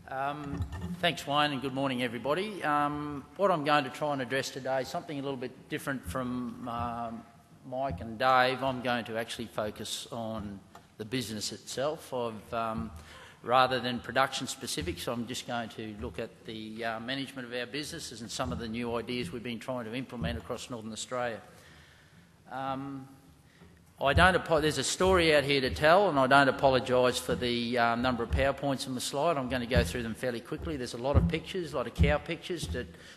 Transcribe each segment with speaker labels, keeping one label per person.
Speaker 1: Thanks, Wayne, and good morning, everybody. What I'm going to try and address today is something a little bit different from Mike and Dave. I'm going to actually focus on the business itself, rather than production specifics. I'm just going to look at the management of our businesses and some of the new ideas we've been trying to implement across Northern Australia. There's a story out here to tell, and I don't apologise for the number of PowerPoints on the slide. I'm going to go through them fairly quickly. There's a lot of pictures, a lot of cow pictures.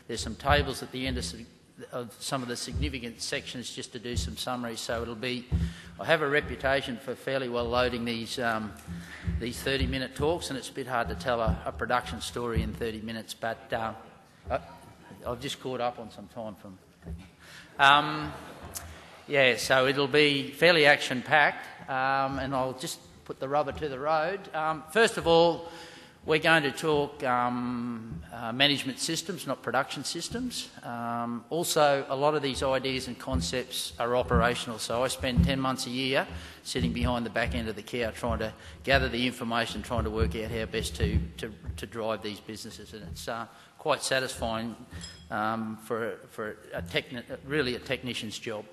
Speaker 1: There's some tables at the end of some of the significant sections just to do some summaries. So I have a reputation for fairly well loading these 30-minute talks, and it's a bit hard to tell a production story in 30 minutes, but I've just caught up on some time from... so it'll be fairly action-packed, and I'll just put the rubber to the road. First of all, we're going to talk management systems, not production systems. Also, a lot of these ideas and concepts are operational, so I spend 10 months a year sitting behind the back end of the cow trying to gather the information, trying to work out how best to drive these businesses, and it's quite satisfying for really a technician's job.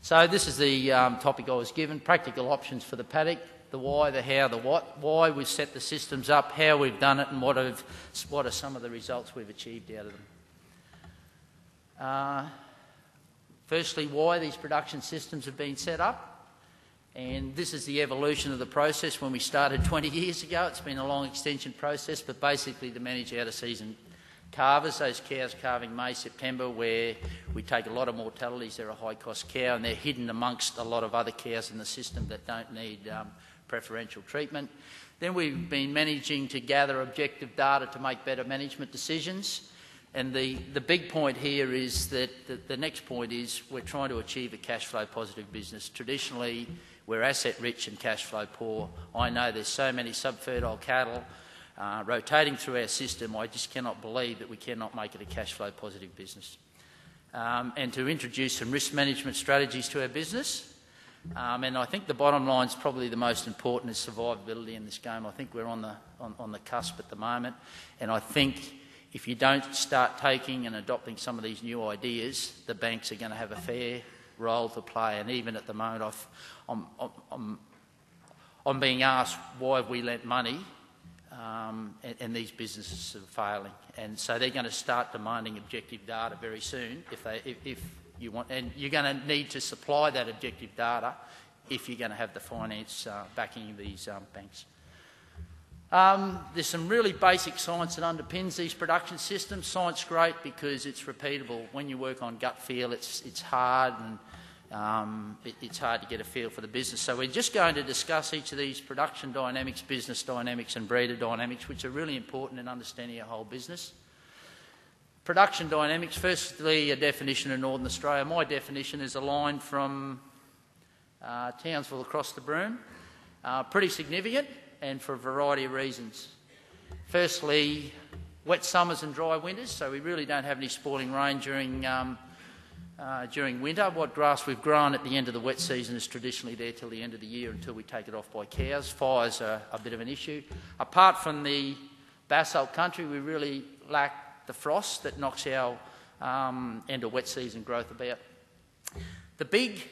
Speaker 1: So this is the topic I was given: practical options for the paddock, the why, the how, the what, why we've set the systems up, how we've done it, and what are some of the results we've achieved out of them. Firstly, why these production systems have been set up. And this is the evolution of the process. When we started 20 years ago, it's been a long extension process, but basically to manage out-of-season calvers, those cows calving May, September, where we take a lot of mortalities. They're a high-cost cow, and they're hidden amongst a lot of other cows in the system that don't need preferential treatment. Then we've been managing to gather objective data to make better management decisions. And the big point here is that the next point is we're trying to achieve a cash flow positive business. Traditionally, we're asset rich and cash flow poor. I know there's so many subfertile cattle rotating through our system. I just cannot believe that we cannot make it a cash flow positive business. And to introduce some risk management strategies to our business. And I think the bottom line is probably the most important, is survivability in this game. I think we're on the cusp at the moment, and I think if you don't start taking and adopting some of these new ideas, the banks are going to have a fair role to play. And even at the moment, I'm being asked why have we lent money, and these businesses are failing, and so they're going to start demanding objective data very soon if you want, and you're going to need to supply that objective data if you're going to have the finance backing of these banks. There's some really basic science that underpins these production systems. Science is great because it's repeatable. When you work on gut feel, it's hard, and it's hard to get a feel for the business. So we're just going to discuss each of these: production dynamics, business dynamics, and breeder dynamics, which are really important in understanding our whole business. Production dynamics, firstly, a definition in Northern Australia. My definition is a line from Townsville across the Broome. Pretty significant, and for a variety of reasons. Firstly, wet summers and dry winters, so we really don't have any spoiling rain during winter. What grass we've grown at the end of the wet season is traditionally there till the end of the year until we take it off by cows. Fires are a bit of an issue. Apart from the basalt country, we really lack the frost that knocks our end of wet season growth about. The big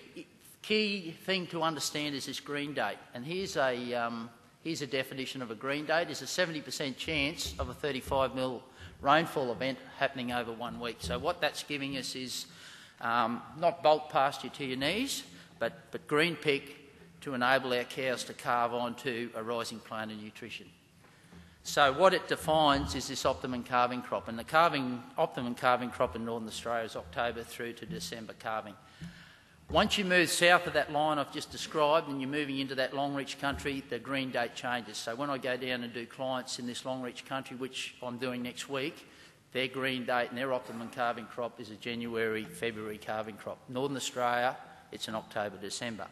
Speaker 1: key thing to understand is this green date, and here's a definition of a green date. It's a 70% chance of a 35 mil rainfall event happening over 1 week. So what that's giving us is not bulk pasture to your knees, but green pick to enable our cows to calve onto a rising plane of nutrition. So what it defines is this optimum calving crop, and the optimum calving crop in Northern Australia is October through to December calving. Once you move south of that line I've just described and you're moving into that long reach country, the green date changes. So when I go down and do clients in this long reach country, which I'm doing next week, their green date and their optimum calving crop is a January, February calving crop. Northern Australia, it's an October, December.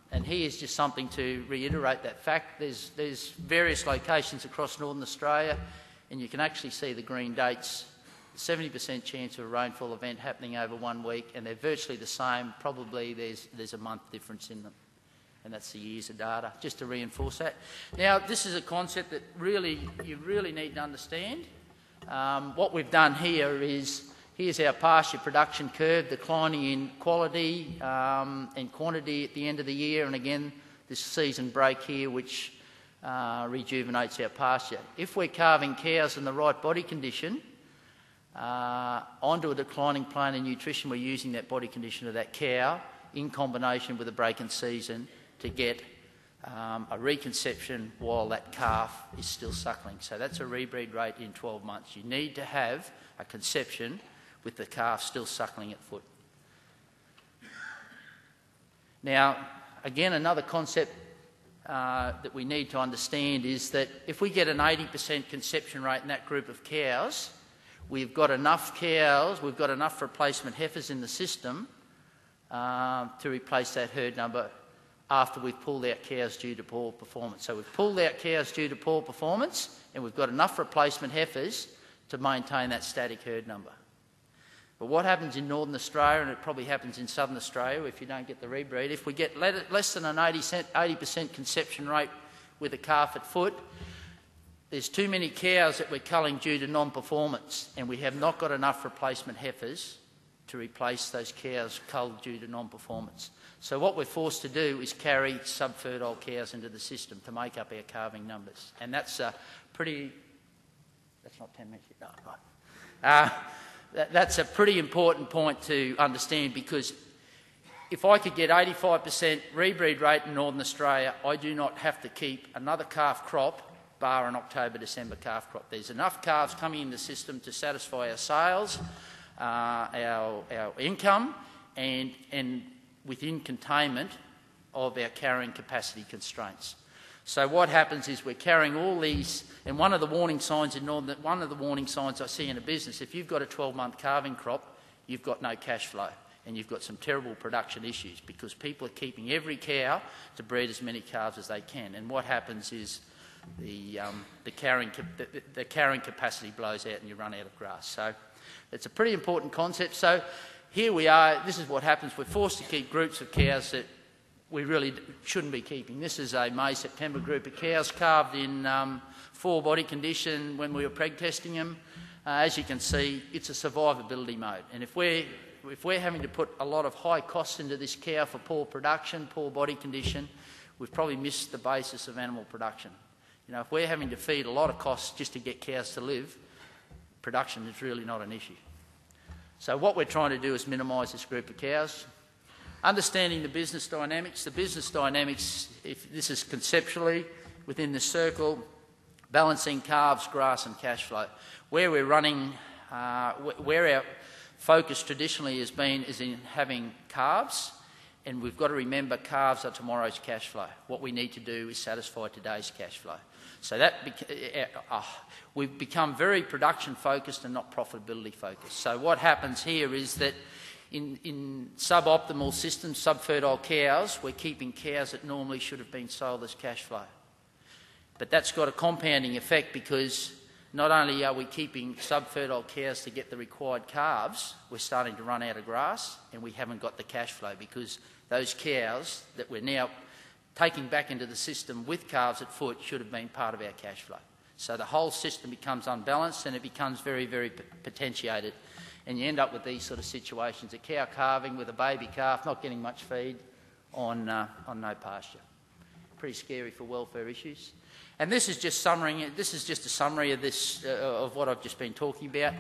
Speaker 1: And here's just something to reiterate that fact. There's various locations across Northern Australia, and you can actually see the green dates. 70% chance of a rainfall event happening over 1 week, and they're virtually the same. Probably there's a month difference in them. and that's the years of data, just to reinforce that. Now, this is a concept that you really need to understand. What we've done here is, here's our pasture production curve, declining in quality and quantity at the end of the year, and again, this season break here, which rejuvenates our pasture. If we're calving cows in the right body condition, onto a declining plan of nutrition, we're using that body condition of that cow in combination with a break-in season to get a reconception while that calf is still suckling. So that's a rebreed rate in 12 months. You need to have a conception with the calf still suckling at foot. Now, again, another concept that we need to understand is that if we get an 80% conception rate in that group of cows, we've got enough cows, we've got enough replacement heifers in the system to replace that herd number after we've pulled out cows due to poor performance. So we've pulled out cows due to poor performance, and we've got enough replacement heifers to maintain that static herd number. But what happens in Northern Australia, and it probably happens in Southern Australia if you don't get the rebreed, if we get less than an 80% conception rate with a calf at foot, there's too many cows that we're culling due to non-performance, and we have not got enough replacement heifers to replace those cows culled due to non-performance. So what we're forced to do is carry subfertile cows into the system to make up our calving numbers. And that's a pretty... That's not 10 minutes yet. No, right. That's a pretty important point to understand, because if I could get 85% rebreed rate in Northern Australia, I do not have to keep another calf crop bar an October-December calf crop. There's enough calves coming in the system to satisfy our sales, our income, and within containment of our carrying capacity constraints. So what happens is we're carrying all these, and one of the warning signs I see in a business, if you've got a 12-month calving crop, you've got no cash flow, and you've got some terrible production issues, because people are keeping every cow to breed as many calves as they can. And what happens is the carrying capacity blows out and you run out of grass. So it's a pretty important concept. So here we are, this is what happens. We're forced to keep groups of cows that we really shouldn't be keeping. This is a May-September group of cows calved in 4 body condition when we were preg testing them. As you can see, it's a survivability mode. And if we're having to put a lot of high costs into this cow for poor production, poor body condition, we've probably missed the basis of animal production. You know, if we're having to feed a lot of costs just to get cows to live, production is really not an issue. So what we're trying to do is minimise this group of cows. Understanding the business dynamics. The business dynamics, if this is conceptually within the circle, balancing calves, grass and cash flow. Where we're running, where our focus traditionally has been is in having calves, and we've got to remember calves are tomorrow's cash flow. What we need to do is satisfy today's cash flow. So that we've become very production focused and not profitability focused. So what happens here is that in suboptimal systems, subfertile cows, we're keeping cows that normally should have been sold as cash flow. But that's got a compounding effect, because not only are we keeping subfertile cows to get the required calves, we're starting to run out of grass and we haven't got the cash flow, because those cows that we're now taking back into the system with calves at foot should have been part of our cash flow. So the whole system becomes unbalanced and it becomes very, very potentiated. And you end up with these sort of situations, a cow calving with a baby calf, not getting much feed on no pasture. Pretty scary for welfare issues. And this is just a summary of this, of what I've just been talking about.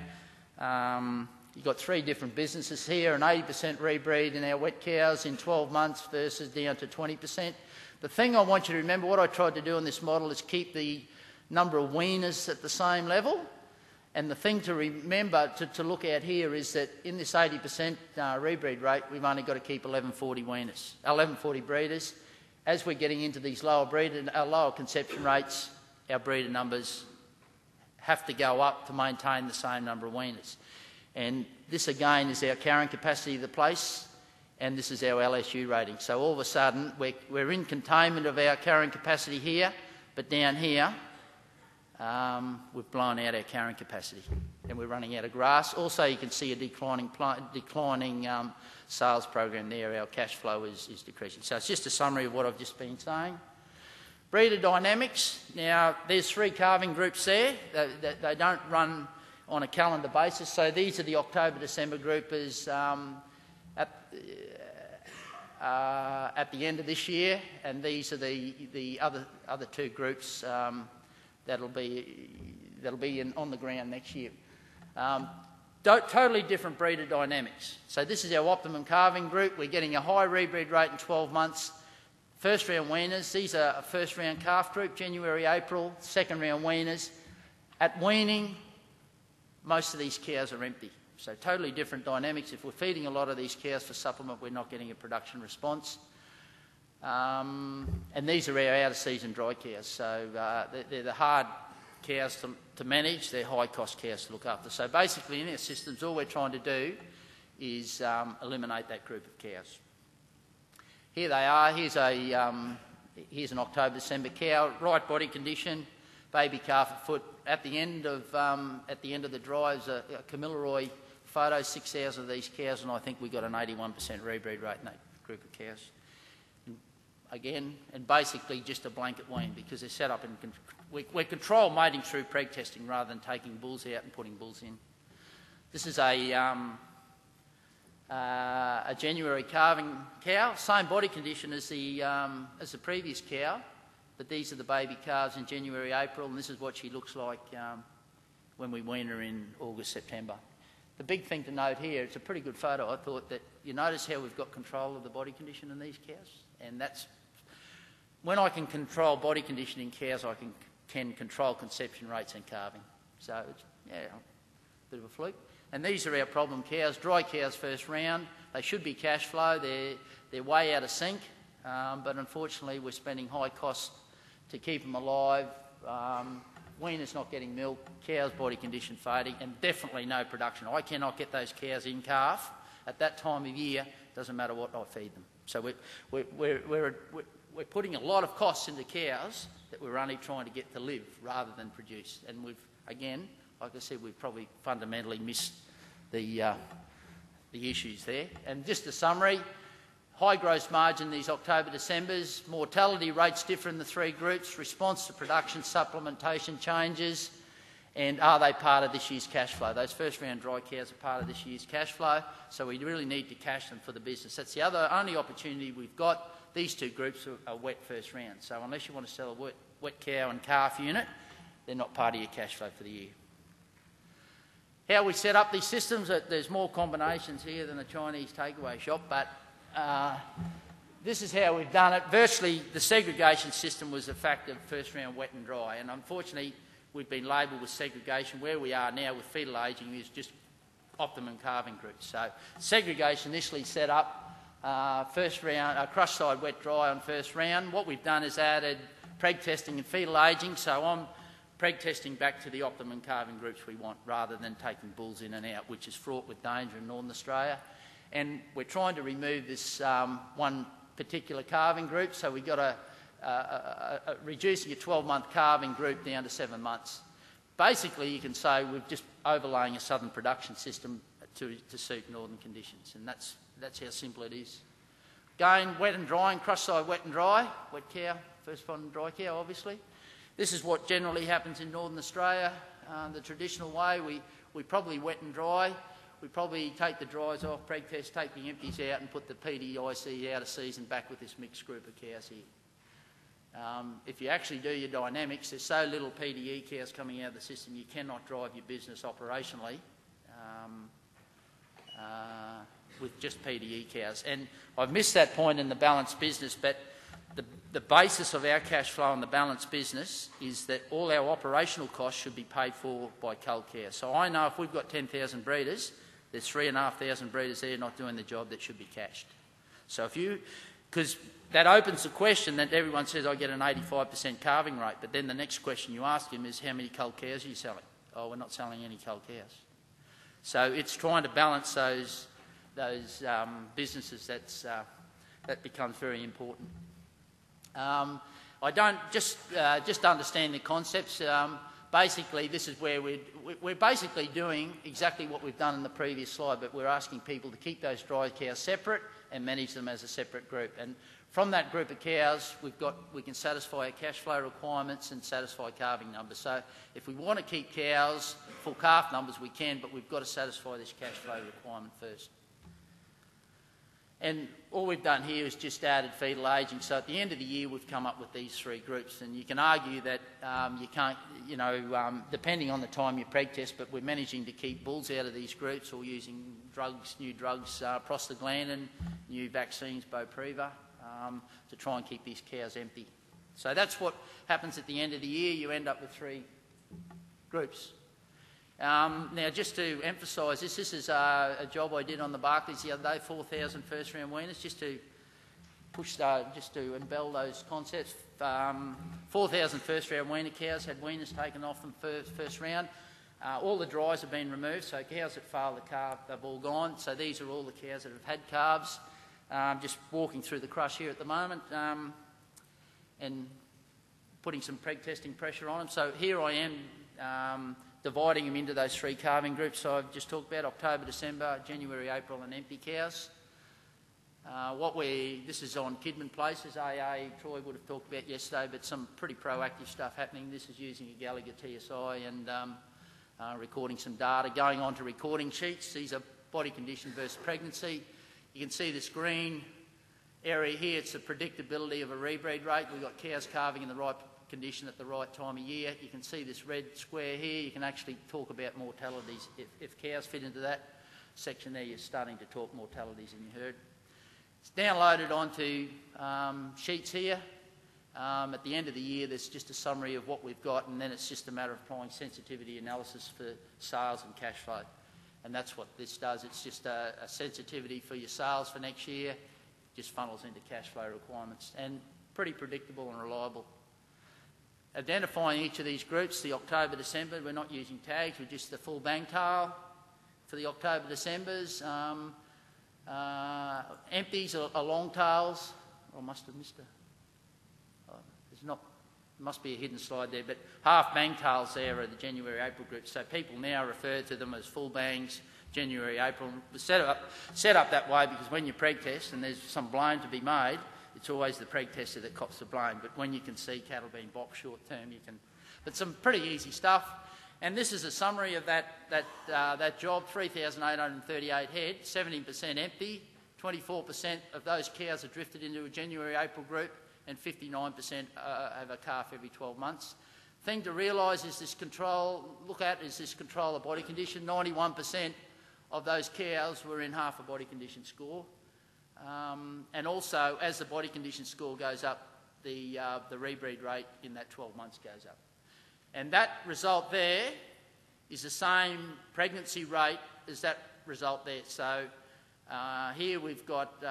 Speaker 1: You've got 3 different businesses here, an 80% rebreed in our wet cows in 12 months versus down to 20%. The thing I want you to remember, what I tried to do in this model is keep the number of weaners at the same level. And the thing to remember, to look at here, is that in this 80% rebreed rate, we've only got to keep 1140 breeders. As we're getting into these lower conception rates, our breeder numbers have to go up to maintain the same number of weaners. And this again is our carrying capacity of the place, and this is our LSU rating. So all of a sudden we're in containment of our carrying capacity here, but down here we've blown out our carrying capacity. and we're running out of grass. Also, you can see a declining sales program there. Our cash flow is decreasing. So it's just a summary of what I've just been saying. Breeder dynamics. Now, there's 3 calving groups there. They don't run on a calendar basis. So these are the October-December groupers at the end of this year, and these are the other 2 groups that'll be on the ground next year. Totally different breeder dynamics. So this is our optimum calving group. We're getting a high rebreed rate in 12 months. First round weaners, these are a first round calf group, January, April. Second round weaners. At weaning, most of these cows are empty. So totally different dynamics. If we're feeding a lot of these cows for supplement, we're not getting a production response. And these are our out-of-season dry cows. So they're the hard cows to manage. They're high-cost cows to look after. So basically in our systems, all we're trying to do is eliminate that group of cows. Here they are. Here's an October-December cow, right body condition, baby calf at foot. At the end of the drive, a Camilleroy photo, 6,000 of these cows, and I think we got an 81% rebreed rate in that group of cows. And basically just a blanket wean because they're set up in. We control mating through preg testing rather than taking bulls out and putting bulls in. This is a January calving cow, same body condition as the previous cow, but these are the baby calves in January, April, and this is what she looks like when we wean her in August, September. The big thing to note here, it's a pretty good photo, I thought, that you notice how we've got control of the body condition in these cows, and that's when I can control body condition in cows, I can control conception rates and calving. So it's a bit of a fluke. And these are our problem cows, dry cows first round. They should be cash flow. They're way out of sync, but unfortunately we're spending high costs to keep them alive. Weaners not getting milk, cows body condition fading, and definitely no production. I cannot get those cows in calf at that time of year. Doesn't matter what I feed them. So we're putting a lot of costs into cows that we're only trying to get to live rather than produce. And we've, again, like I said, we've probably fundamentally missed the issues there. And just a summary, high gross margin these October-Decembers, mortality rates differ in the 3 groups, response to production supplementation changes, and are they part of this year's cash flow? Those first round dry cows are part of this year's cash flow, so we really need to cash them for the business. That's the only opportunity we've got. These 2 groups are wet first round, so unless you want to sell a wet cow and calf unit, they're not part of your cash flow for the year. How we set up these systems, there's more combinations here than a Chinese takeaway shop, but this is how we've done it. Virtually, the segregation system was a fact of first round wet and dry, and unfortunately, we've been labelled with segregation. Where we are now with fetal ageing is just optimum calving groups. So segregation initially set up first round, crush side wet dry on first round. What we've done is added preg testing and fetal ageing, so I'm preg testing back to the optimum calving groups we want rather than taking bulls in and out, which is fraught with danger in Northern Australia. And we're trying to remove this one particular calving group, so we've got reducing a 12-month calving group down to 7 months. Basically, you can say we're just overlaying a southern production system to suit northern conditions, and that's how simple it is. Again, wet and drying, crush side wet and dry, wet cow, first one dry cow obviously. This is what generally happens in Northern Australia. The traditional way, we probably wet and dry. We probably take the dries off, preg test, take the empties out and put the PDIC out of season back with this mixed group of cows here. If you actually do your dynamics, there's so little PDE cows coming out of the system, you cannot drive your business operationally with just PDE cows. And I've missed that point in the balanced business, but the basis of our cash flow in the balanced business is that all our operational costs should be paid for by cull cows. So I know if we've got 10,000 breeders, there's 3,500 breeders there not doing the job that should be cashed. So because that opens the question that everyone says I get an 85% calving rate, but then the next question you ask him is how many cull cows are you selling? Oh, we're not selling any cull cows. So it's trying to balance those businesses that becomes very important. I don't just understand the concepts. basically, this is where we're basically doing exactly what we've done in the previous slide, but we're asking people to keep those dry cows separate and manage them as a separate group. And from that group of cows, we can satisfy our cash flow requirements and satisfy calving numbers. So if we want to keep cows, full calf numbers, we can, but we've got to satisfy this cash flow requirement first. And all we've done here is just added fetal ageing. So at the end of the year, we've come up with these three groups. And you can argue that you can't, depending on the time you preg test, but we're managing to keep bulls out of these groups or using drugs, new drugs, prostaglandin, new vaccines, Bopreva, to try and keep these cows empty. So that's what happens at the end of the year. You end up with three groups. Now, just to emphasise this is a job I did on the Barclays the other day, 4,000 first-round weaners, just to embell those concepts. 4,000 first-round weaner cows had weaners taken off them first round. All the dries have been removed, so cows that failed the calf, they've all gone. So these are all the cows that have had calves. Just walking through the crush here at the moment and putting some preg testing pressure on them. So here I am dividing them into those three calving groups. So I've just talked about October, December, January, April and empty cows. This is on Kidman Place, as AA Troy would have talked about yesterday, but some pretty proactive stuff happening. This is using a Gallagher TSI and recording some data, going on to recording sheets. These are body condition versus pregnancy. You can see this green area here, it's the predictability of a rebreed rate. We've got cows calving in the right condition at the right time of year. You can see this red square here. You can actually talk about mortalities. If cows fit into that section there, you're starting to talk mortalities in your herd. It's downloaded onto sheets here. At the end of the year, there's just a summary of what we've got, and then it's just a matter of applying sensitivity analysis for sales and cash flow. And that's what this does. It's just a sensitivity for your sales for next year. Just funnels into cash flow requirements, and pretty predictable and reliable. Identifying each of these groups, the October, December, we're not using tags, we're just the full bang tail for the October, Decembers. Empties are long tails. I must have missed must be a hidden slide there, but half bang tails there are the January, April groups. So people now refer to them as full bangs, January, April. Set up that way because when you preg test and there's some blame to be made, it's always the preg tester that cops the blame. But when you can see cattle being boxed short term, you can. But some pretty easy stuff. And this is a summary of that job: 3,838 head, 70% empty, 24% of those cows are drifted into a January, April group, and 59% have a calf every 12 months. Thing to realise is this control of body condition. 91% of those cows were in half a body condition score. And also, as the body condition score goes up, the rebreed rate in that 12 months goes up. And that result there is the same pregnancy rate as that result there. So here we've got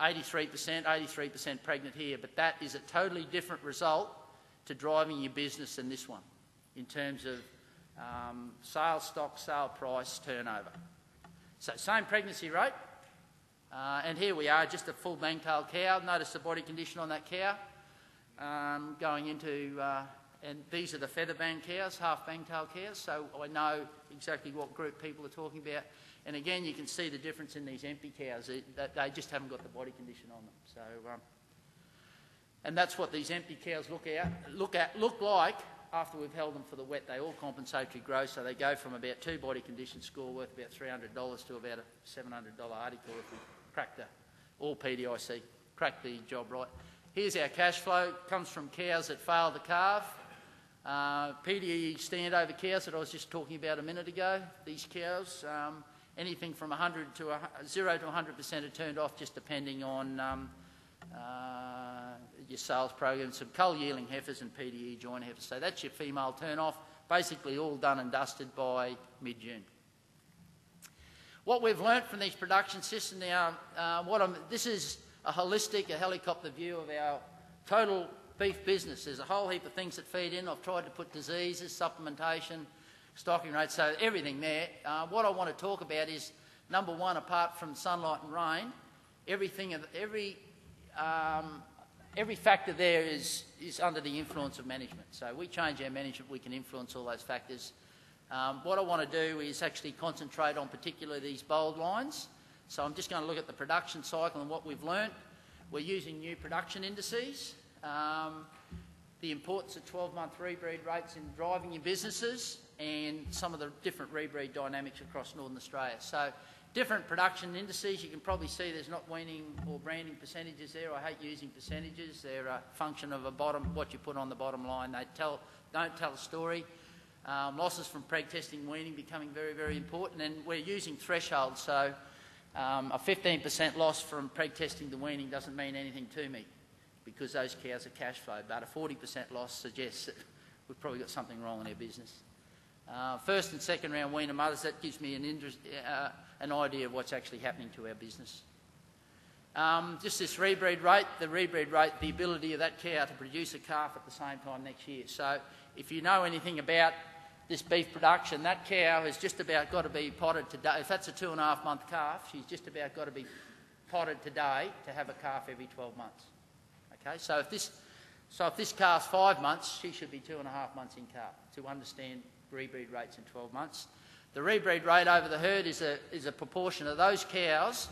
Speaker 1: 83% pregnant here, but that is a totally different result to driving your business than this one in terms of sales stock, sale price, turnover. So same pregnancy rate. And here we are, just a full bang-tailed cow. Notice the body condition on that cow. Going into, and these are the feather bang cows, half bang-tailed cows, so I know exactly what group people are talking about. And again, you can see the difference in these empty cows. They just haven't got the body condition on them. So, and that's what these empty cows look like after we've held them for the wet. They all compensatory grow, so they go from about 2 body condition score worth about $300 to about a $700 article if we crack all PDIC, crack the job right. Here's our cash flow. Comes from cows that fail the calve. PDE standover cows that I was just talking about a minute ago. These cows, anything from 0 to 100% are turned off, just depending on your sales program. Some cull yielding heifers and PDE joint heifers. So that's your female turn off. Basically all done and dusted by mid-June. What we've learnt from these production systems now, this is a helicopter view of our total beef business. There's a whole heap of things that feed in. I've tried to put diseases, supplementation, stocking rates, so everything there. What I want to talk about is, number one, apart from sunlight and rain, every factor there is under the influence of management. So we change our management, we can influence all those factors. What I want to do is actually concentrate on particularly these bold lines. So I'm just going to look at the production cycle and what we've learnt. We're using new production indices. The importance of 12-month rebreed rates in driving your businesses, and some of the different rebreed dynamics across Northern Australia. So different production indices, you can probably see there's not weaning or branding percentages there. I hate using percentages. They're a function of what you put on the bottom line. They don't tell a story. Losses from preg testing weaning becoming very, very important, and we're using thresholds. So a 15% loss from preg testing to weaning doesn't mean anything to me, because those cows are cash flow, but a 40% loss suggests that we've probably got something wrong in our business. First and second round weaner mothers, that gives me an idea of what's actually happening to our business. Just this rebreed rate, the ability of that cow to produce a calf at the same time next year. So if you know anything about this beef production, that cow has just about got to be potted today. If that's a 2.5 month calf, she's just about got to be potted today to have a calf every 12 months. Okay, so if this calf's 5 months, she should be 2.5 months in calf to understand rebreed rates in 12 months. The rebreed rate over the herd is a proportion of those cows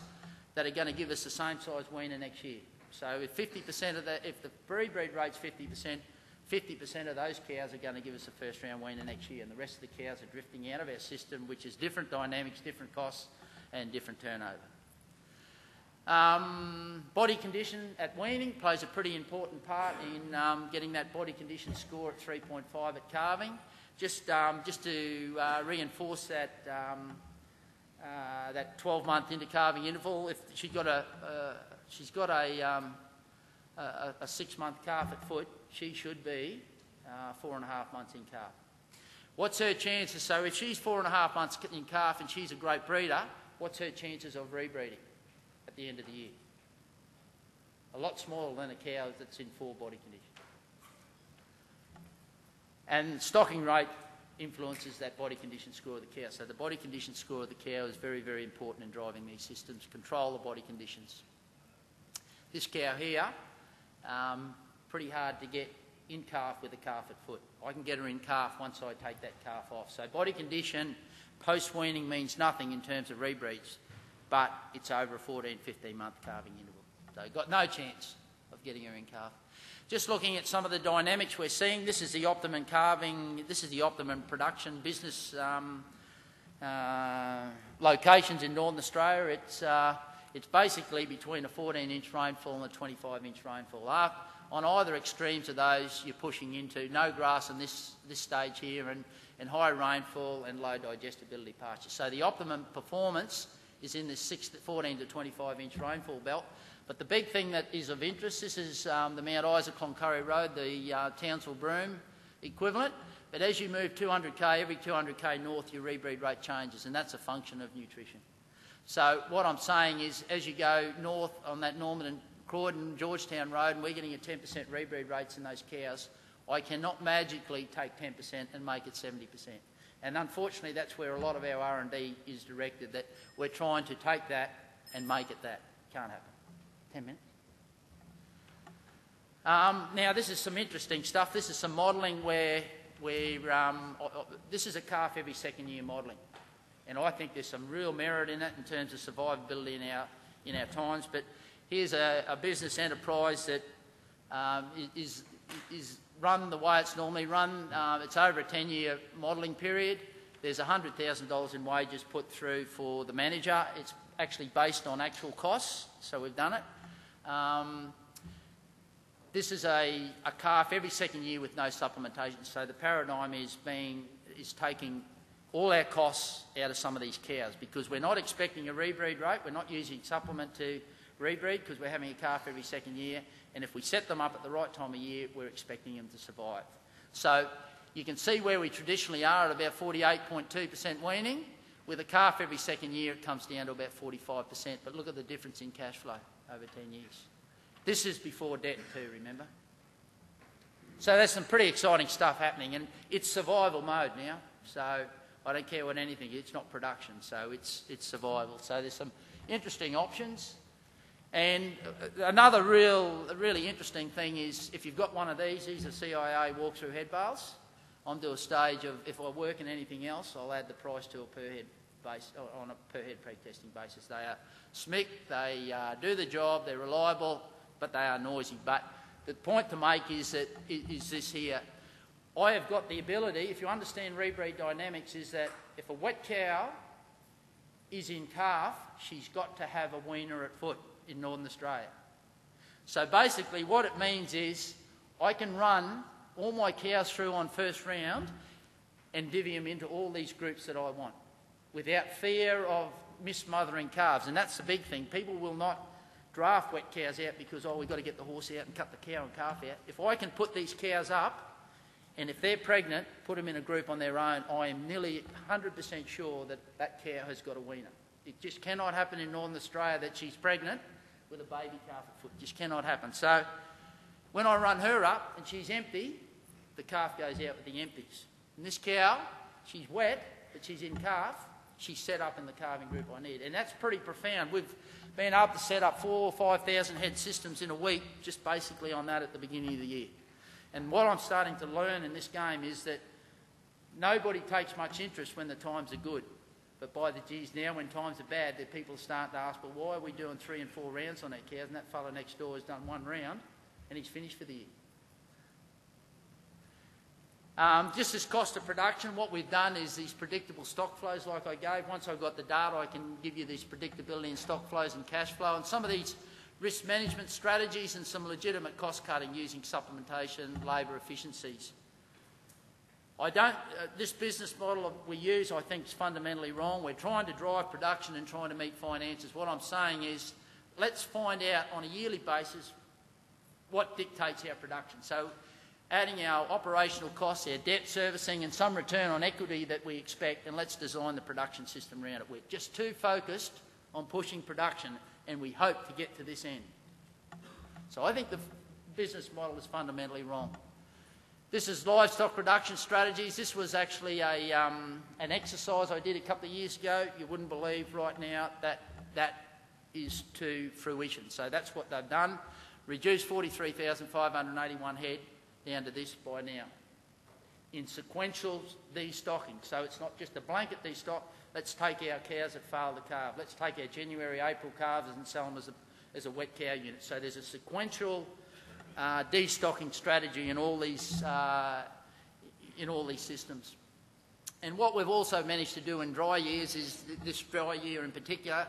Speaker 1: that are going to give us the same size weaner next year. So if 50% of if the rebreed rate's 50% of those cows are going to give us a first round weaner next year, and the rest of the cows are drifting out of our system, which is different dynamics, different costs, and different turnover. Body condition at weaning plays a pretty important part in getting that body condition score at 3.5 at calving. Just to reinforce that that 12-month intercalving interval, if she's got a 6-month calf at foot, she should be 4.5 months in calf. What's her chances? So if she's 4.5 months in calf and she's a great breeder, what's her chances of rebreeding at the end of the year? A lot smaller than a cow that's in full body condition. And stocking rate influences that body condition score of the cow. So the body condition score of the cow is very, very important in driving these systems. Control the body conditions. This cow here, pretty hard to get in calf with a calf at foot. I can get her in calf once I take that calf off. So body condition post-weaning means nothing in terms of rebreeds, but it's over a 14, 15-month calving interval. So you've got no chance of getting her in calf. Just looking at some of the dynamics we're seeing, this is the optimum calving, this is the optimum production business locations in Northern Australia. It's basically between a 14-inch rainfall and a 25-inch rainfall. On either extremes of those, you're pushing into no grass in this stage here, and high rainfall and low digestibility pastures. So the optimum performance is in this 14 to 25-inch rainfall belt. But the big thing that is of interest, this is the Mount Isa Cloncurry Road, the Townsville-Broome equivalent. But as you move 200k, every 200k north, your rebreed rate changes, and that's a function of nutrition. So what I'm saying is, as you go north on that Norman and Croydon, Georgetown Road, and we're getting a 10% rebreed rates in those cows, I cannot magically take 10% and make it 70%. And unfortunately, that's where a lot of our R&D is directed, that we're trying to take that and make it that. Can't happen. 10 minutes. Now, this is some interesting stuff. This is some modelling where this is a calf every second year modelling. And I think there's some real merit in it in terms of survivability in our times. But here's a business enterprise that is run the way it's normally run. It's over a 10-year modelling period. There's $100,000 in wages put through for the manager. It's actually based on actual costs, so we've done it. This is a calf every second year with no supplementation. So the paradigm is taking all our costs out of some of these cows, because we're not expecting a rebreed rate. We're not using supplement to rebreed because we're having a calf every second year. And if we set them up at the right time of year, we're expecting them to survive. So you can see where we traditionally are at about 48.2% weaning. With a calf every second year, it comes down to about 45%. But look at the difference in cash flow over 10 years. This is before debt too, remember? So there's some pretty exciting stuff happening, and it's survival mode now. So I don't care what anything, it's not production, so it's survival. So there's some interesting options. And another really interesting thing is if you've got one of these are CIA walk-through head bales. I'm to a stage of, if I work in anything else, I'll add the price to a per head base, on a per head pre-testing basis. They are SMIC, they do the job, they're reliable, but they are noisy. But the point to make is that is this here. I have got the ability, if you understand rebreed dynamics, is that if a wet cow is in calf, she's got to have a weaner at foot in Northern Australia. So basically what it means is I can run all my cows through on first round and divvy them into all these groups that I want without fear of mismothering calves. And that's the big thing. People will not draft wet cows out because, oh, we've got to get the horse out and cut the cow and calf out. If I can put these cows up and if they're pregnant, put them in a group on their own, I am nearly 100% sure that that cow has got a weaner. It just cannot happen in Northern Australia that she's pregnant with a baby calf at foot. It just cannot happen. So when I run her up and she's empty, the calf goes out with the empties. And this cow, she's wet, but she's in calf. She's set up in the calving group I need. And that's pretty profound. We've been able to set up 4,000 or 5,000 head systems in a week just basically on that at the beginning of the year. And what I'm starting to learn in this game is that nobody takes much interest when the times are good. But by the geez, now when times are bad, the people start to ask, well, why are we doing 3 and 4 rounds on our cows? And that fella next door has done 1 round and he's finished for the year. Just as cost of production, what we've done is these predictable stock flows like I gave. Once I've got the data, I can give you this predictability in stock flows and cash flow. And some of these risk management strategies and some legitimate cost cutting using supplementation, labour efficiencies. This business model we use, I think, is fundamentally wrong. We're trying to drive production and trying to meet finances. What I'm saying is, let's find out on a yearly basis what dictates our production. So adding our operational costs, our debt servicing and some return on equity that we expect, and let's design the production system around it. We're just too focused on pushing production and we hope to get to this end. So I think the business model is fundamentally wrong. This is livestock production strategies. This was actually an exercise I did a couple of years ago. You wouldn't believe right now that is to fruition. So that's what they've done. Reduced 43,581 head down to this by now. In sequential destocking. So it's not just a blanket destock. Let's take our cows that fail to calve. Let's take our January, April calves and sell them as a wet cow unit. So there's a sequential destocking strategy in all these systems. And what we've also managed to do in dry years is, this dry year in particular,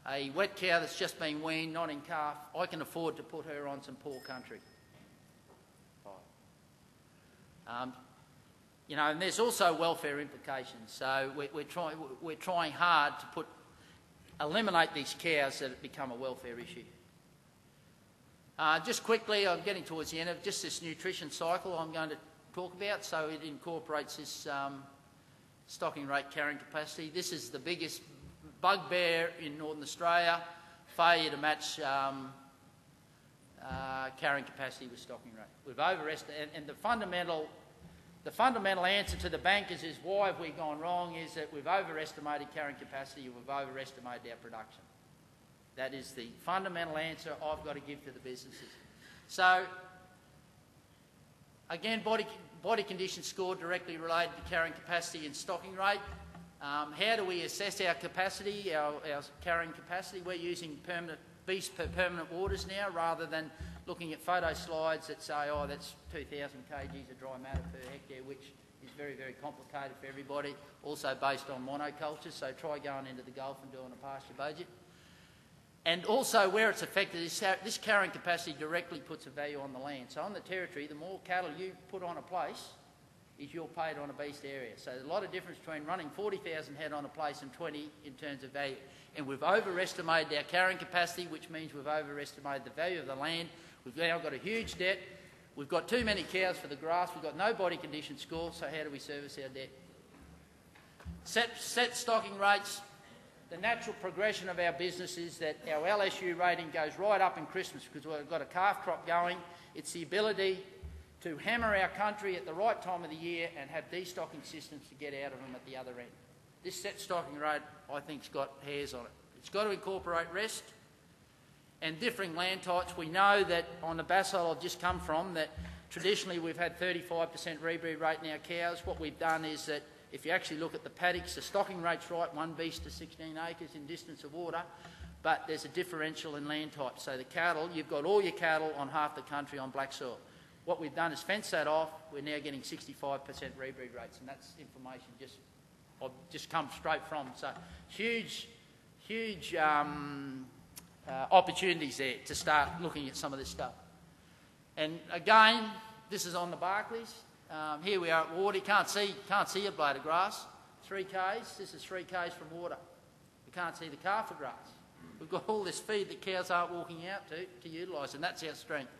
Speaker 1: a wet cow that's just been weaned, not in calf, I can afford to put her on some poor country. And there's also welfare implications. So we're trying hard to eliminate these cows that become a welfare issue. Just quickly, I'm getting towards the end of just this nutrition cycle I'm going to talk about. So it incorporates this stocking rate carrying capacity. This is the biggest bugbear in Northern Australia, failure to match carrying capacity with stocking rate. We've overestimated, and the fundamental answer to the bankers is why have we gone wrong is that we've overestimated carrying capacity and we've overestimated our production. That is the fundamental answer I've got to give to the businesses. So, again, body condition score directly related to carrying capacity and stocking rate. How do we assess our capacity, our carrying capacity? We're using beast per permanent waters now rather than looking at photo slides that say, oh, that's 2,000 kgs of dry matter per hectare, which is very, very complicated for everybody. Also based on monocultures, so try going into the Gulf and doing a pasture budget. And also where it's affected is this carrying capacity directly puts a value on the land. So on the territory, the more cattle you put on a place is you're paid on a beast area. So there's a lot of difference between running 40,000 head on a place and 20 in terms of value. And we've overestimated our carrying capacity, which means we've overestimated the value of the land. We've now got a huge debt. We've got too many cows for the grass. We've got no body condition score, so how do we service our debt? Set stocking rates. The natural progression of our business is that our LSU rating goes right up in Christmas because we've got a calf crop going. It's the ability to hammer our country at the right time of the year and have destocking systems to get out of them at the other end. This set stocking rate, I think, has got hairs on it. It's got to incorporate rest. and differing land types. We know that on the basalt I've just come from, that traditionally we've had 35% rebreed rate in our cows. What we've done is that if you actually look at the paddocks, the stocking rate's right, 1 beast to 16 acres in distance of water, but there's a differential in land type. So the cattle, you've got all your cattle on half the country on black soil. What we've done is fence that off. We're now getting 65% rebreed rates, and that's information I've just come straight from. So huge opportunities there to start looking at some of this stuff. And again, this is on the Barclays. Here we are at water. You can't see a blade of grass. 3 k's. This is 3 k's from water. You can't see the calf of grass. We've got all this feed that cows aren't walking out to utilise, and that's our strength.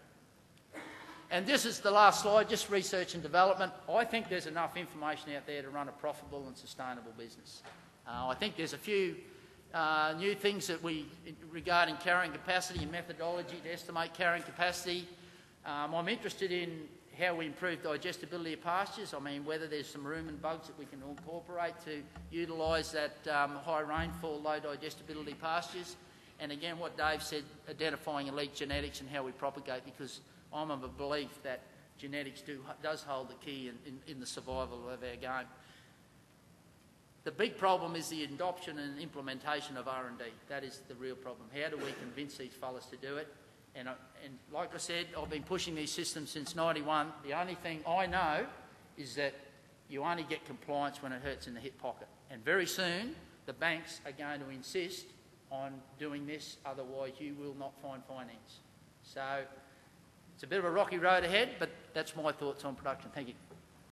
Speaker 1: And this is the last slide, just research and development. I think there's enough information out there to run a profitable and sustainable business. I think there's a few new things that regarding carrying capacity and methodology to estimate carrying capacity. I'm interested in how we improve digestibility of pastures. I mean, whether there's some rumen bugs that we can incorporate to utilise that high rainfall, low digestibility pastures. And again, what Dave said, identifying elite genetics and how we propagate, because I'm of a belief that genetics does hold the key in the survival of our game. The big problem is the adoption and implementation of R&D. That is the real problem. How do we convince these fellas to do it? And like I said, I've been pushing these systems since '91. The only thing I know is that you only get compliance when it hurts in the hip pocket. And very soon, the banks are going to insist on doing this, otherwise you will not find finance. So it's a bit of a rocky road ahead, but that's my thoughts on production. Thank you.